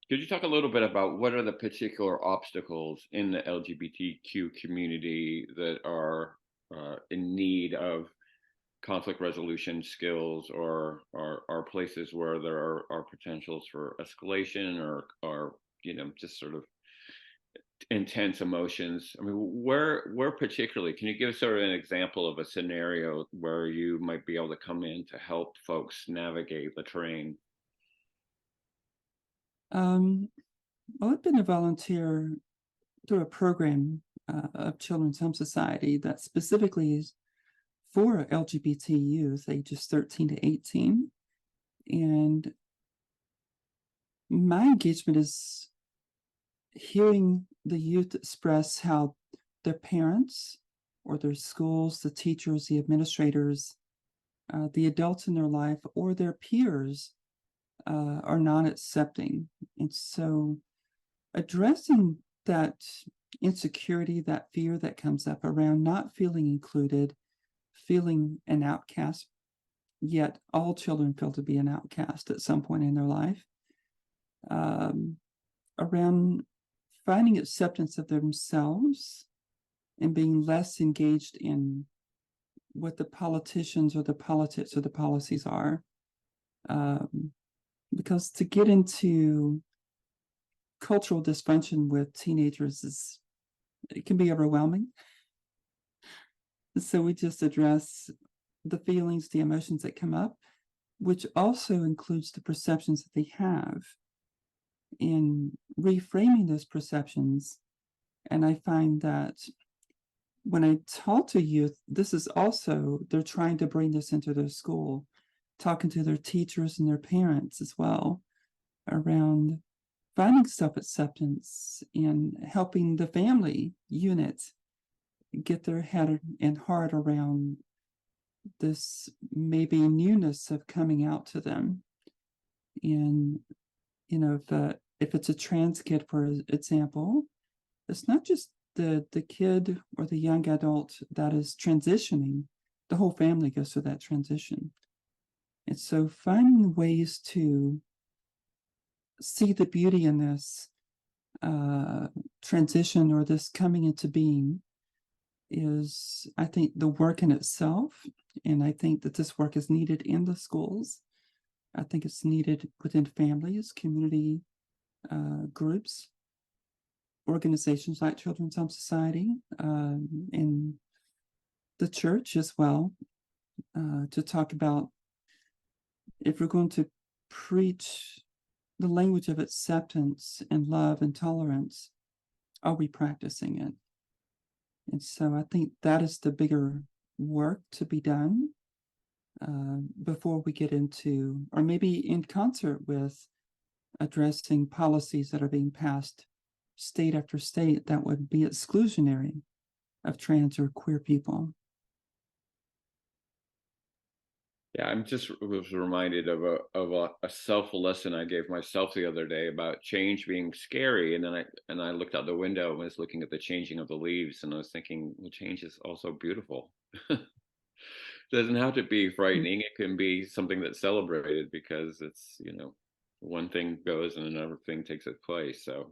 Could you talk a little bit about what are the particular obstacles in the LGBTQ community that are in need of conflict resolution skills, or are places where there are potentials for escalation, or just sort of intense emotions? I mean, where particularly can you give sort of an example of a scenario where you might be able to come in to help folks navigate the terrain? Um, well, I've been a volunteer through a program of Children's Home Society that specifically is for LGBT youth ages 13 to 18. And my engagement is hearing the youth express how their parents or their schools, the teachers, the administrators, the adults in their life, or their peers are not accepting. And so addressing that insecurity, that fear that comes up around not feeling included, feeling an outcast, yet all children feel to be an outcast at some point in their life, um, around finding acceptance of themselves and being less engaged in what the politicians or the politics or the policies are. Um, because to get into cultural dysfunction with teenagers is it can be overwhelming. So we just address the feelings, the emotions that come up, which also includes the perceptions that they have, in reframing those perceptions. And I find that when I talk to youth, this is also, they're trying to bring this into their school, talking to their teachers and their parents as well around finding self acceptance and helping the family unit get their head and heart around this maybe newness of coming out to them. And, if it's a trans kid, for example, it's not just the kid or the young adult that is transitioning, the whole family goes through that transition. And so finding ways to see the beauty in this transition or this coming into being is, I think, the work in itself. And I think that this work is needed in the schools. I think it's needed within families, community groups, organizations like Children's Home Society, and the church as well, to talk about if we're going to preach the language of acceptance and love and tolerance, are we practicing it? And so I think that is the bigger work to be done before we get into, or maybe in concert with, addressing policies that are being passed state after state that would be exclusionary of trans or queer people. Yeah, I'm just was reminded of a self lesson I gave myself the other day about change being scary, and then I looked out the window and was looking at the changing of the leaves, and I was thinking, well, change is also beautiful. It doesn't have to be frightening. It can be something that's celebrated because it's one thing goes and another thing takes its place. So